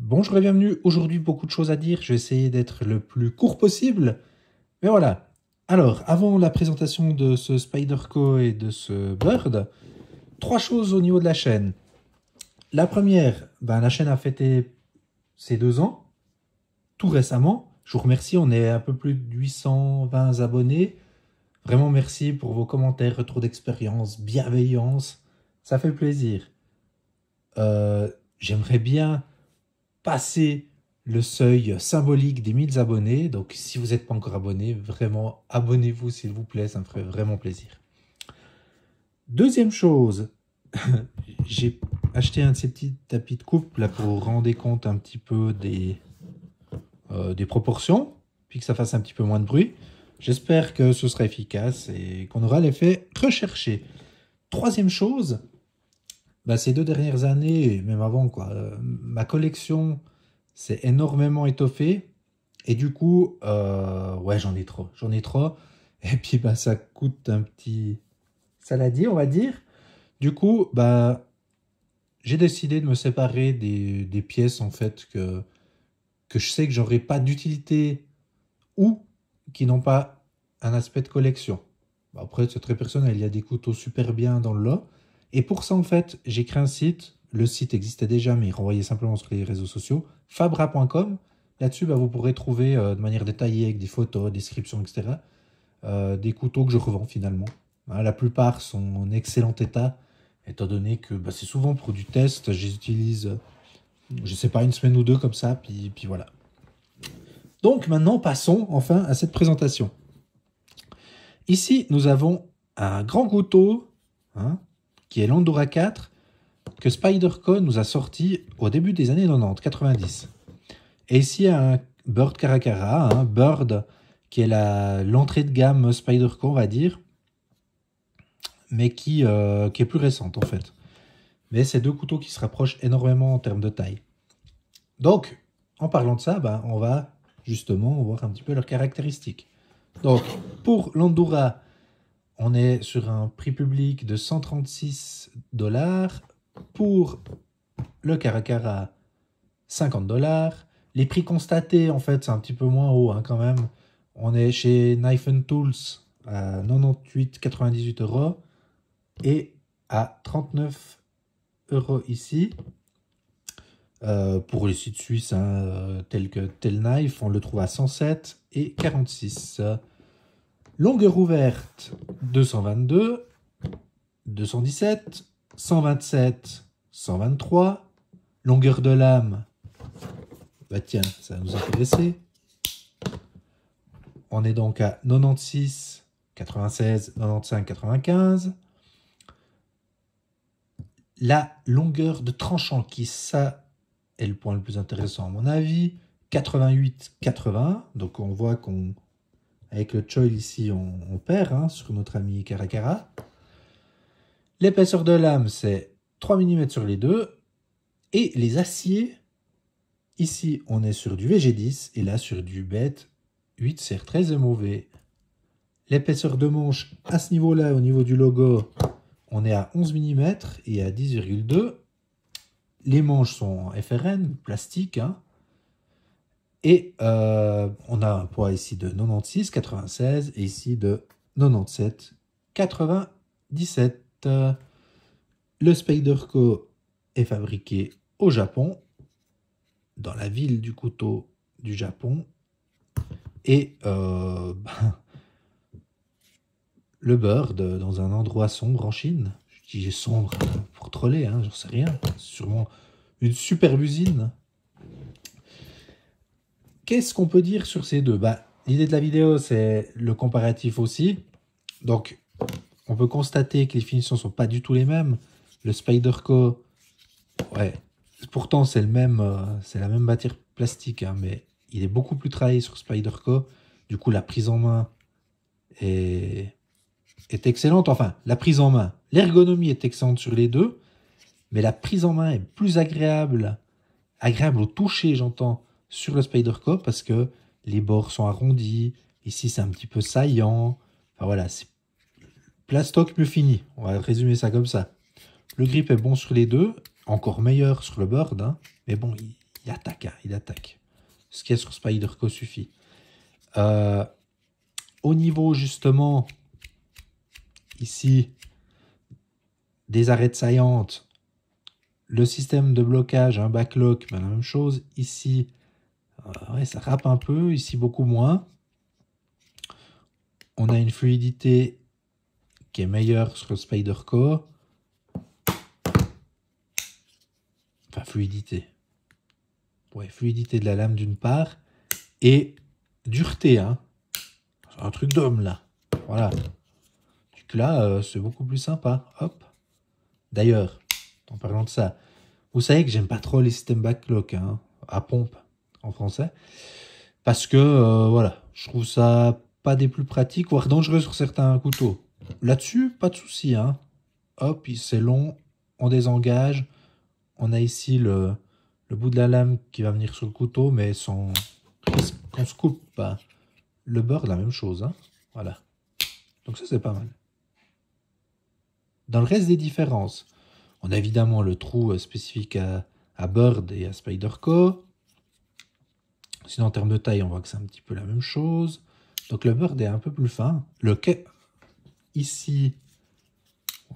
Bonjour et bienvenue. Aujourd'hui, beaucoup de choses à dire. Je vais essayer d'être le plus court possible. Mais voilà. Alors, avant la présentation de ce Spyderco et de ce Bird, trois choses au niveau de la chaîne. La première, la chaîne a fêté ses 2 ans, tout récemment. Je vous remercie, on est un peu plus de 820 abonnés. Vraiment merci pour vos commentaires, retours d'expérience, bienveillance. Ça fait plaisir. J'aimerais bien passer le seuil symbolique des 1000 abonnés. Donc, si vous n'êtes pas encore abonné, vraiment, abonnez-vous s'il vous plaît, ça me ferait vraiment plaisir. Deuxième chose, j'ai acheté un de ces petits tapis de coupe là pour vous rendre compte un petit peu des proportions, puis que ça fasse un petit peu moins de bruit. J'espère que ce sera efficace et qu'on aura l'effet recherché. Troisième chose, ces 2 dernières années, et même avant, ma collection s'est énormément étoffée. Et du coup, ouais, j'en ai trop. J'en ai trop. Et puis, ça coûte un petit saladier, on va dire. Du coup, j'ai décidé de me séparer des pièces, en fait, que je sais que j'aurai pas d'utilité ou qui n'ont pas un aspect de collection. Après, c'est très personnel. Il y a des couteaux super bien dans le lot. Et pour ça, en fait, j'ai créé un site. Le site existait déjà, mais il renvoyait simplement sur les réseaux sociaux. Fabra.com. Là-dessus, vous pourrez trouver de manière détaillée, avec des photos, descriptions, etc., des couteaux que je revends finalement. La plupart sont en excellent état, étant donné que c'est souvent pour du test. Je les utilise, je sais pas, une semaine ou deux comme ça, puis voilà. Donc maintenant, passons enfin à cette présentation. Ici, nous avons un grand couteau, qui est l'Andorra 4, que Spyderco nous a sorti au début des années 90. Et ici, il y a un Bird Caracara, un Bird qui est l'entrée de gamme Spyderco, on va dire, mais qui est plus récente en fait. Mais c'est 2 couteaux qui se rapprochent énormément en termes de taille. Donc, en parlant de ça, on va justement voir un petit peu leurs caractéristiques. Donc, pour l'Andorra, on est sur un prix public de 136 $. Pour le Caracara, 50 $. Les prix constatés, en fait, c'est un petit peu moins haut quand même. On est chez Knife & Tools à 98,98 € et à 39 € ici. Pour les sites suisses tels que Tel Knife, on le trouve à 107 et 46. Longueur ouverte 222, 217, 127, 123. Longueur de lame, tiens, ça va nous intéresser. On est donc à 96, 96, 95, 95. La longueur de tranchant, qui ça est le point le plus intéressant à mon avis, 88, 80. Donc on voit qu'avec le choil ici, on perd sur notre ami Caracara. L'épaisseur de lame, c'est 3 mm sur les deux. Et les aciers, ici, on est sur du VG10 et là sur du BET 8 CR13 MOV. L'épaisseur de manche, à ce niveau-là, au niveau du logo, on est à 11 mm et à 10,2. Les manches sont en FRN, plastique. Et on a un poids ici de 96, 96 et ici de 97, 97. Le Spyderco est fabriqué au Japon, dans la ville du couteau du Japon. Et le Bird dans un endroit sombre en Chine. Je dis sombre pour troller, j'en sais rien. Sûrement une superbe usine. Qu'est-ce qu'on peut dire sur ces deux? L'idée de la vidéo, c'est le comparatif aussi. Donc, on peut constater que les finitions ne sont pas du tout les mêmes. Le Spyderco, ouais, pourtant c'est la même matière plastique, mais il est beaucoup plus travaillé sur Spyderco. Du coup, la prise en main est excellente. Enfin, la prise en main, l'ergonomie est excellente sur les deux, mais la prise en main est plus agréable au toucher, j'entends, sur le Spyderco, parce que les bords sont arrondis. Ici, c'est un petit peu saillant. Enfin voilà, c'est plastoc mieux fini. On va résumer ça comme ça. Le grip est bon sur les deux, encore meilleur sur le Bird, mais bon, il attaque, hein, il attaque. Ce qu'il y a sur Spyderco suffit. Au niveau, justement, ici, des arêtes saillantes, le système de blocage, un backlock, ben, la même chose. Ici, ouais, ça râpe un peu, ici beaucoup moins. On a une fluidité qui est meilleure sur le Spyderco. Enfin, fluidité. Ouais, fluidité de la lame d'une part. Et dureté, hein. C'est un truc d'homme, là. Voilà. Donc là, c'est beaucoup plus sympa. Hop. D'ailleurs, en parlant de ça, vous savez que j'aime pas trop les systèmes backlock, hein, à pompe, en français. Parce que, voilà, je trouve ça pas des plus pratiques, voire dangereux sur certains couteaux. Là-dessus, pas de souci, hein. Hop, c'est long, on désengage. On a ici le bout de la lame qui va venir sur le couteau, mais sans risque qu'on se coupe pas. Le beurre, la même chose, hein. Voilà. Donc ça, c'est pas mal. Dans le reste des différences, on a évidemment le trou spécifique à Bird et à Spyderco. Sinon, en termes de taille, on voit que c'est un petit peu la même chose. Donc le Bird est un peu plus fin. Le quai, ici,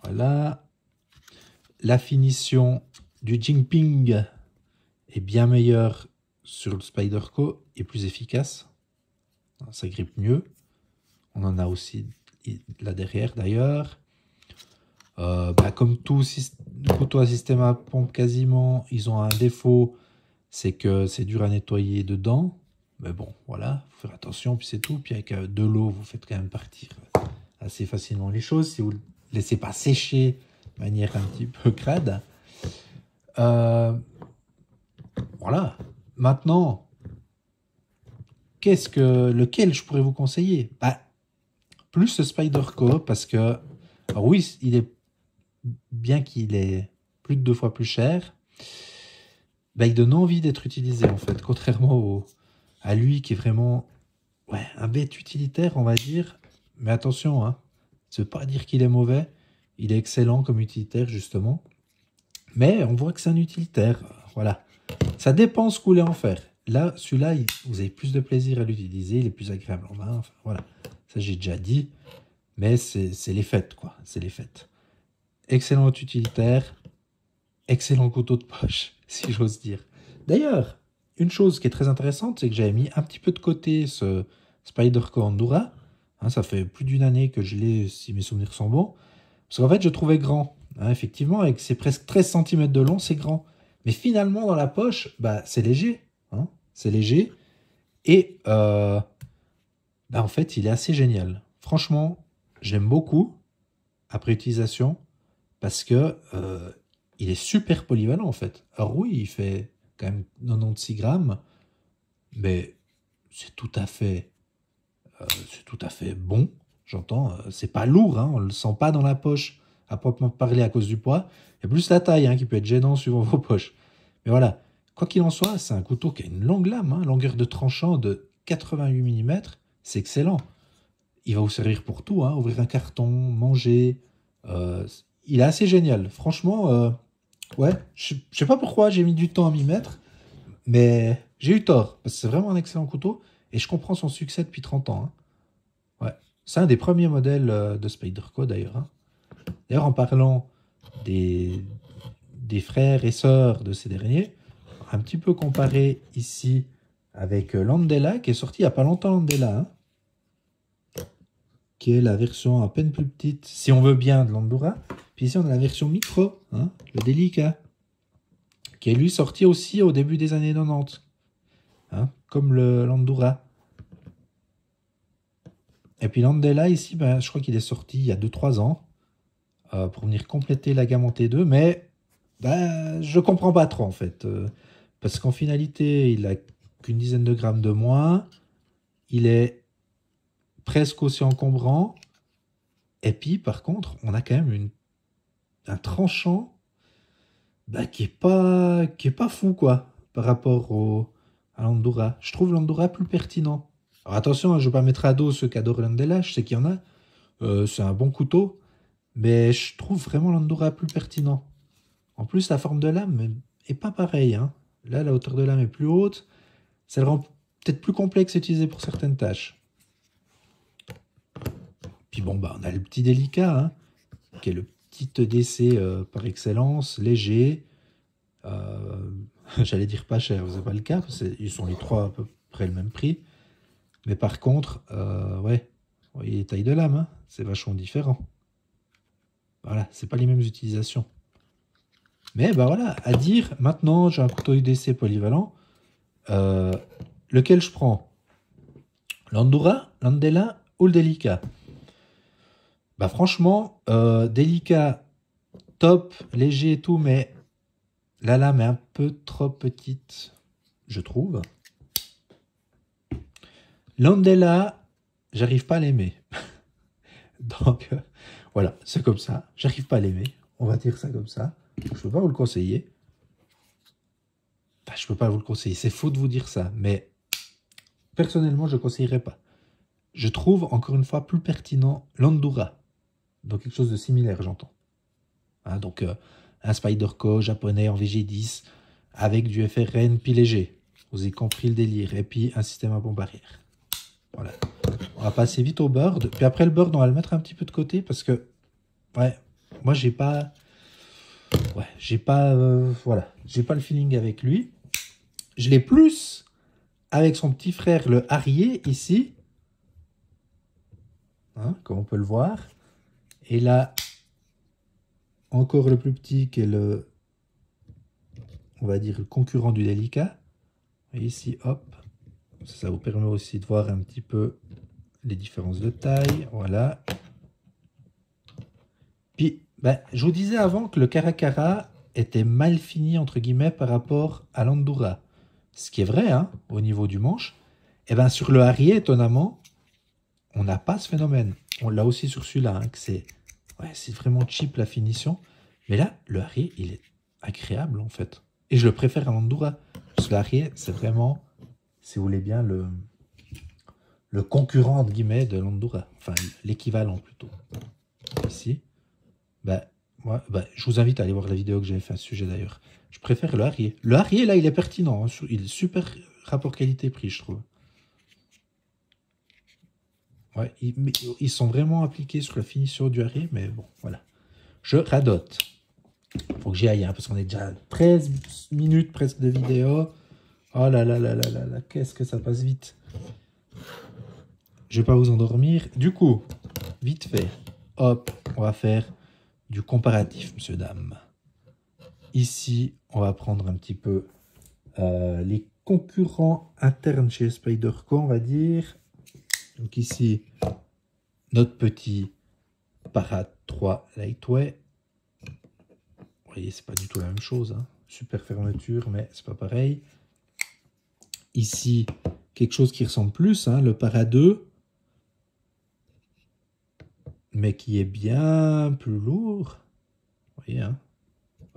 voilà. La finition du Jinping est bien meilleure sur le Spyderco et plus efficace. Ça grippe mieux. On en a aussi là derrière d'ailleurs. Comme tout couteau à système à pompe quasiment, ils ont un défaut, c'est que c'est dur à nettoyer dedans. Mais bon, voilà, faut faire attention, puis c'est tout. Puis avec de l'eau, vous faites quand même partir assez facilement les choses si vous ne le laissez pas sécher de manière un petit peu crade. Voilà. Maintenant, lequel je pourrais vous conseiller? Plus le Spyderco, parce que, alors oui, il est bien qu'il est plus de 2 fois plus cher, il donne envie d'être utilisé en fait, contrairement à lui qui est vraiment un bête utilitaire, on va dire. Mais attention, hein, ça ne veut pas dire qu'il est mauvais, il est excellent comme utilitaire justement. Mais on voit que c'est un utilitaire, voilà. Ça dépend ce que vous voulez en faire. Là, celui-là, vous avez plus de plaisir à l'utiliser, il est plus agréable en main, enfin, voilà. Ça, j'ai déjà dit, mais c'est les fêtes, quoi, c'est les fêtes. Excellent utilitaire, excellent couteau de poche, si j'ose dire. D'ailleurs, une chose qui est très intéressante, c'est que j'avais mis un petit peu de côté ce Spyderco Endura. Hein, ça fait plus d'une année que je l'ai, si mes souvenirs sont bons. Parce qu'en fait, je trouvais grand. Hein, effectivement, avec ses presque 13 cm de long, c'est grand. Mais finalement, dans la poche, c'est léger. Hein, c'est léger. Et en fait, il est assez génial. Franchement, j'aime beaucoup après utilisation. Parce que il est super polyvalent en fait. Alors oui, il fait quand même 96 grammes, mais c'est tout à fait bon. J'entends, c'est pas lourd, hein, on le sent pas dans la poche à proprement parler à cause du poids. Il y a plus la taille qui peut être gênant suivant vos poches. Mais voilà, quoi qu'il en soit, c'est un couteau qui a une longue lame, longueur de tranchant de 88 mm. C'est excellent. Il va vous servir pour tout, ouvrir un carton, manger. Il est assez génial. Franchement, je sais pas pourquoi j'ai mis du temps à m'y mettre, mais j'ai eu tort, parce que c'est vraiment un excellent couteau, et je comprends son succès depuis 30 ans. Ouais. C'est un des premiers modèles de Spyderco, d'ailleurs. D'ailleurs, en parlant des frères et sœurs de ces derniers, un petit peu comparé ici avec l'Andela, qui est sorti il n'y a pas longtemps, l'Andela, qui est la version à peine plus petite, si on veut bien, de l'Andorra. Puis ici, on a la version micro, le délicat, qui est lui sorti aussi au début des années 90, comme l'Andorra. Et puis l'Andela, ici, je crois qu'il est sorti il y a 2-3 ans, pour venir compléter la gamme en T2, mais je comprends pas trop, en fait. Parce qu'en finalité, il a qu'une dizaine de grammes de moins, il est presque aussi encombrant, et puis, par contre, on a quand même un tranchant qui est pas fou, quoi, par rapport à l'Andorra. Je trouve l'Andorra plus pertinent. Alors attention, je ne vais pas mettre à dos ceux qui adorent l'Andela, je sais qu'il y en a. C'est un bon couteau, mais je trouve vraiment l'Andorra plus pertinent. En plus, la forme de lame est pas pareille. Là, la hauteur de lame est plus haute. Ça le rend peut-être plus complexe à utiliser pour certaines tâches. Puis bon, bah, on a le petit délicat, hein, qui est le petit EDC par excellence, léger. J'allais dire pas cher, c'est pas le cas. Ils sont les trois à peu près le même prix. Mais par contre, ouais, vous voyez les tailles de lame, hein, c'est vachement différent. Voilà, c'est pas les mêmes utilisations. Mais bah voilà, à dire, maintenant j'ai un couteau UDC polyvalent. Lequel je prends? L'Andorra, l'Andela ou le Delica? Bah franchement, Delica, top, léger et tout, mais la lame est un peu trop petite, je trouve. L'Andela, j'arrive pas à l'aimer. Donc, voilà, c'est comme ça. J'arrive pas à l'aimer. On va dire ça comme ça. Je peux pas vous le conseiller. Enfin, je peux pas vous le conseiller. C'est faux de vous dire ça. Mais personnellement, je ne conseillerais pas. Je trouve, encore une fois, plus pertinent l'Andorra. Donc, quelque chose de similaire, j'entends. Hein, donc, un Spyderco japonais en VG10 avec du FRN puis léger. Vous avez compris le délire. Et puis, un système à bombe arrière. Voilà. On va passer vite au bird. Puis après le bird, on va le mettre un petit peu de côté parce que, ouais, moi, j'ai pas... Ouais, voilà, j'ai pas le feeling avec lui. Je l'ai plus avec son petit frère, le Harrier, ici. Hein, comme on peut le voir. Et là, encore le plus petit qui est le, on va dire, le concurrent du Delica. Et ici, hop, ça vous permet aussi de voir un petit peu les différences de taille. Voilà. Puis, ben, je vous disais avant que le Caracara était mal fini, entre guillemets, par rapport à l'Andorra. Ce qui est vrai, hein, au niveau du manche. Et bien, sur le Harrier, étonnamment, on n'a pas ce phénomène. On l'a aussi sur celui-là, hein, que c'est vraiment cheap la finition. Mais là, le Harrier, il est agréable, en fait. Et je le préfère à l'Andorra. Parce que le Harrier, c'est vraiment, si vous voulez bien, le concurrent, entre guillemets, de l'Andorra. Enfin, l'équivalent, plutôt. Ici. Ben, moi, je vous invite à aller voir la vidéo que j'avais fait à ce sujet, d'ailleurs. Je préfère le Harrier. Le Harrier, là, il est pertinent. Hein. Il est super rapport qualité-prix, je trouve. Ouais, ils sont vraiment appliqués sur la finition du Harrier, mais bon, voilà. Je radote. Faut que j'y aille, hein, parce qu'on est déjà à 13 minutes presque de vidéo. Oh là là là là là là, qu'est-ce que ça passe vite. Je vais pas vous endormir. Du coup, vite fait, hop, on va faire du comparatif, monsieur, dame. Ici, on va prendre un petit peu les concurrents internes chez Spyderco, on va dire. Donc ici, notre petit Parade 3 Lightweight. Vous voyez, c'est pas du tout la même chose. Hein. Super fermeture, mais c'est pas pareil. Ici, quelque chose qui ressemble plus, hein, le Para 2. Mais qui est bien plus lourd. Vous voyez, hein.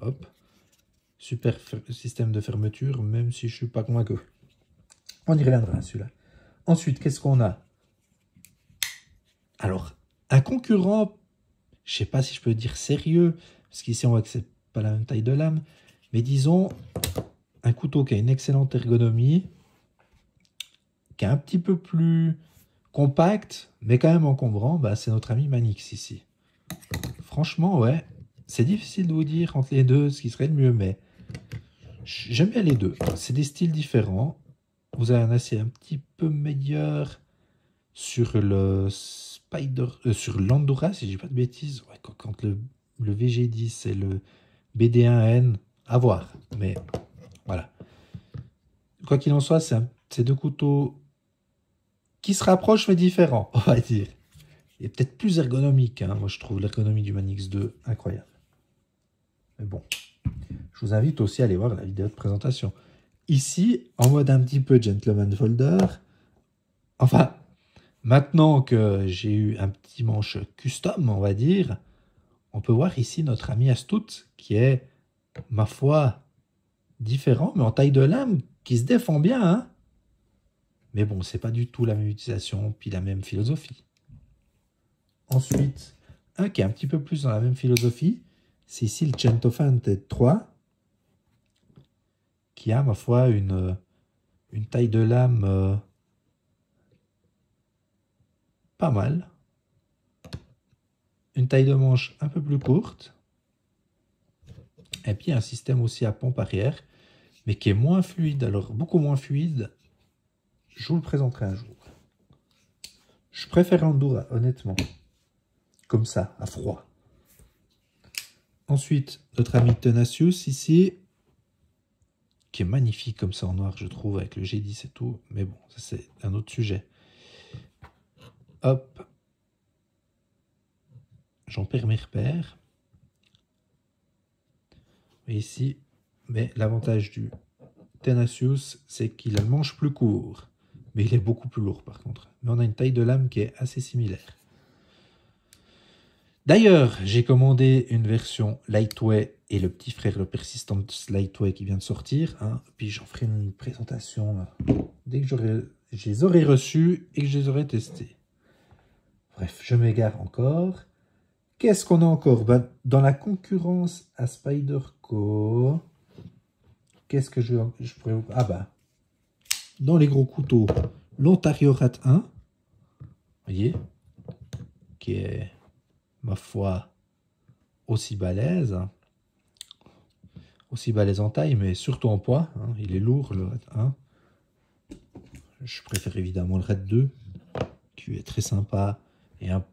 Hop. Super système de fermeture, même si je suis pas convaincu. On y reviendra, celui-là. Ensuite, qu'est-ce qu'on a? Alors, un concurrent, je sais pas si je peux dire sérieux, parce qu'ici, on voit que c'est pas la même taille de lame, mais disons, un couteau qui a une excellente ergonomie, qui est un petit peu plus compact, mais quand même encombrant, bah, c'est notre ami Manix ici. Franchement, ouais, c'est difficile de vous dire entre les deux ce qui serait le mieux, mais j'aime bien les deux. C'est des styles différents. Vous avez un acier un petit peu meilleur sur le sur l'Andorra, si je dis pas de bêtises. Ouais, quand le VG10 et le BD1N, à voir. Mais voilà. Quoi qu'il en soit, c'est deux couteaux qui se rapprochent mais différents, on va dire. Et peut-être plus ergonomique. Hein. Moi, je trouve l'ergonomie du Manix 2 incroyable. Mais bon, je vous invite aussi à aller voir la vidéo de présentation. Ici, en mode un petit peu gentleman folder. Enfin, maintenant que j'ai eu un petit manche custom, on va dire, on peut voir ici notre ami Astout, qui est, ma foi, différent, mais en taille de lame, qui se défend bien. Hein. Mais bon, c'est pas du tout la même utilisation, puis la même philosophie. Ensuite, un qui est un petit peu plus dans la même philosophie, c'est ici le Centofante 3, qui a, ma foi, une taille de lame pas mal. Une taille de manche un peu plus courte. Et puis un système aussi à pompe arrière, mais qui est moins fluide. Alors, beaucoup moins fluide. Je vous le présenterai un jour. Je préfère l'Endura, honnêtement. Comme ça, à froid. Ensuite, notre ami Tenacious ici, qui est magnifique comme ça en noir, je trouve, avec le G10 et tout. Mais bon, ça c'est un autre sujet. Hop. J'en perds mes repères. Et ici, mais l'avantage du Tenacious, c'est qu'il a le manche plus court. Mais il est beaucoup plus lourd par contre. Mais on a une taille de lame qui est assez similaire. D'ailleurs, j'ai commandé une version Lightweight et le petit frère, le Persistence Lightweight qui vient de sortir. Hein. Puis j'en ferai une présentation dès que je les aurai reçus et que je les aurai testés. Bref, je m'égare encore. Qu'est-ce qu'on a encore? Ben, dans la concurrence à Spyderco, qu'est-ce que je pourrais vous... Ah bah, dans les gros couteaux, l'Ontario Rat 1, vous voyez, qui est, ma foi, aussi balèze en taille, mais surtout en poids. Hein. Il est lourd, le Rat 1. Je préfère évidemment le Rat 2, qui est très sympa et un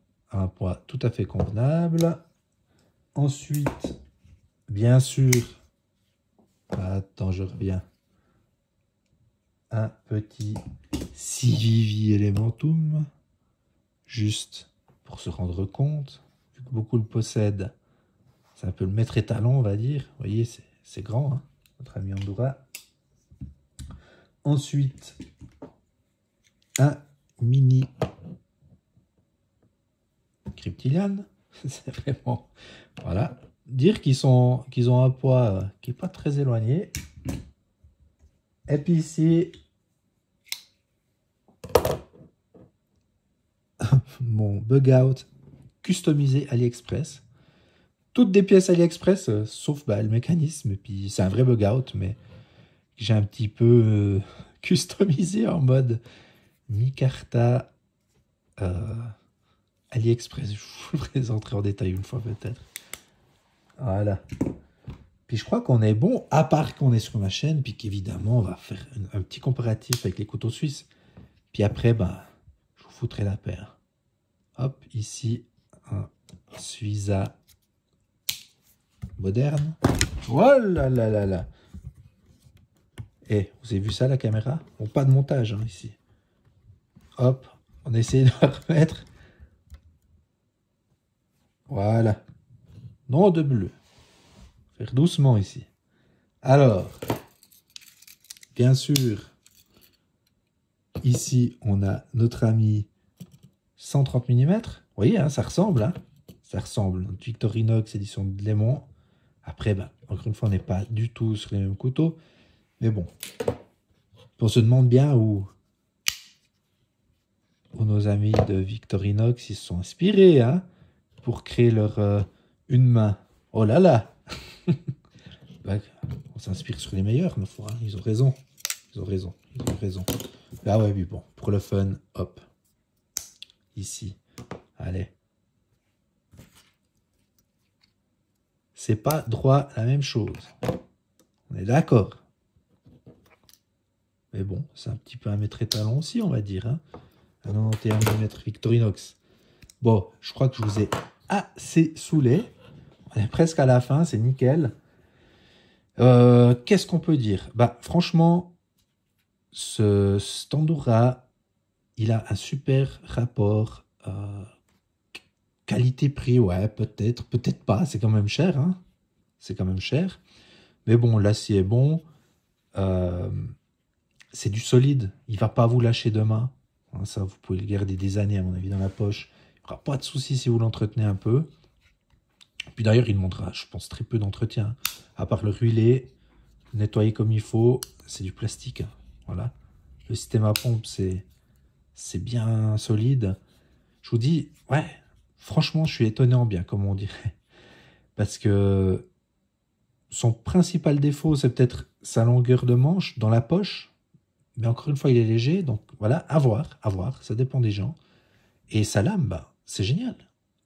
poids tout à fait convenable. Ensuite, bien sûr, attends, je reviens, un petit Civivi Elementum, juste pour se rendre compte, vu que beaucoup le possèdent, c'est un peu le maître étalon, on va dire. Vous voyez, c'est grand, hein, notre ami Endura. Ensuite, un mini Cryptilian, c'est vraiment, voilà, dire qu'ils ont un poids qui n'est pas très éloigné. Et puis ici, mon bug out customisé AliExpress. Toutes des pièces AliExpress, sauf le mécanisme. Et puis c'est un vrai bug out, mais j'ai un petit peu customisé en mode Micarta AliExpress. Je vous le présenterai en détail une fois peut-être. Voilà. Puis je crois qu'on est bon, à part qu'on est sur ma chaîne, puis qu'évidemment on va faire un petit comparatif avec les couteaux suisses. Puis après, bah, je vous foutrai la paire. Hop, ici, un Suiza moderne. Voilà, là, là, là. Et vous avez vu ça, la caméra? Bon, pas de montage, hein, ici. Hop, on essaie de la remettre. Voilà. Non de bleu. Faire doucement ici. Alors, bien sûr, ici, on a notre ami 130 mm. Vous voyez, hein, ça ressemble. Hein, ça ressemble. Notre Victorinox édition de Léman. Après, ben, encore une fois, on n'est pas du tout sur les mêmes couteaux. Mais bon, on se demande bien où nos amis de Victorinox ils se sont inspirés hein, pour créer leur une main. Oh là là. Ben, on s'inspire sur les meilleurs, ma foi. Hein. Ils ont raison. Ils ont raison. Ils ont raison. Ah ouais, mais bon, pour le fun, hop. Ici. Allez. C'est pas droit la même chose. On est d'accord. Mais bon, c'est un petit peu un maître étalon aussi, on va dire. Hein. Un 91 mm Victorinox. Bon, je crois que je vous ai assez saoulé. On est presque à la fin, c'est nickel. Qu'est-ce qu'on peut dire? Bah, franchement, cet Endura, il a un super rapport qualité-prix. Ouais, peut-être, peut-être pas. C'est quand même cher. Hein. C'est quand même cher. Mais bon, l'acier est bon. C'est du solide. Il ne va pas vous lâcher demain. Hein, ça, vous pouvez le garder des années, à mon avis, dans la poche. Il n'y aura pas de souci si vous l'entretenez un peu. Puis d'ailleurs, il demandera, je pense, très peu d'entretien. À part le ruiler, nettoyer comme il faut, c'est du plastique. Voilà. Le système à pompe, c'est bien solide. Je vous dis, ouais, franchement, je suis étonné en bien, comme on dirait. Parce que son principal défaut, c'est peut-être sa longueur de manche dans la poche, mais encore une fois, il est léger, donc voilà, à voir, ça dépend des gens. Et sa lame, bah, c'est génial.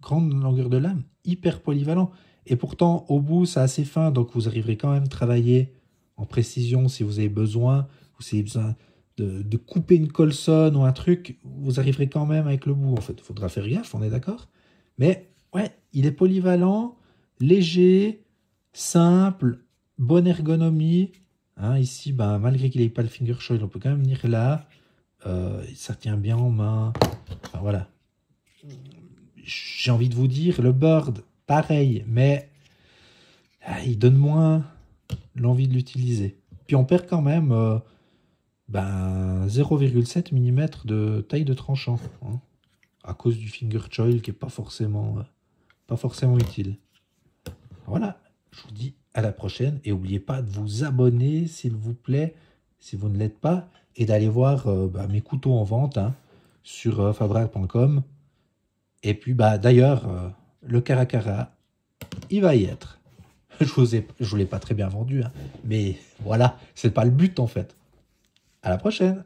Grande longueur de lame, hyper polyvalent. Et pourtant, au bout, c'est assez fin, donc vous arriverez quand même à travailler en précision si vous avez besoin, ou si vous avez besoin de couper une colsonne ou un truc, vous arriverez quand même avec le bout. En fait, il faudra faire gaffe, on est d'accord. Mais ouais, il est polyvalent, léger, simple, bonne ergonomie. Hein, ici, ben, malgré qu'il n'ait pas le finger choil, on peut quand même venir là. Ça tient bien en main. Enfin, voilà. J'ai envie de vous dire, le Bird, pareil, mais il donne moins l'envie de l'utiliser. Puis on perd quand même 0,7 mm de taille de tranchant, hein, à cause du finger choil qui n'est pas forcément utile. Voilà, je vous dis à la prochaine et n'oubliez pas de vous abonner s'il vous plaît, si vous ne l'êtes pas, et d'aller voir mes couteaux en vente, hein, sur fabrag.com. Et puis d'ailleurs, le Caracara, il va y être. Je vous l'ai pas très bien vendu, hein, mais voilà, c'est pas le but en fait. À la prochaine.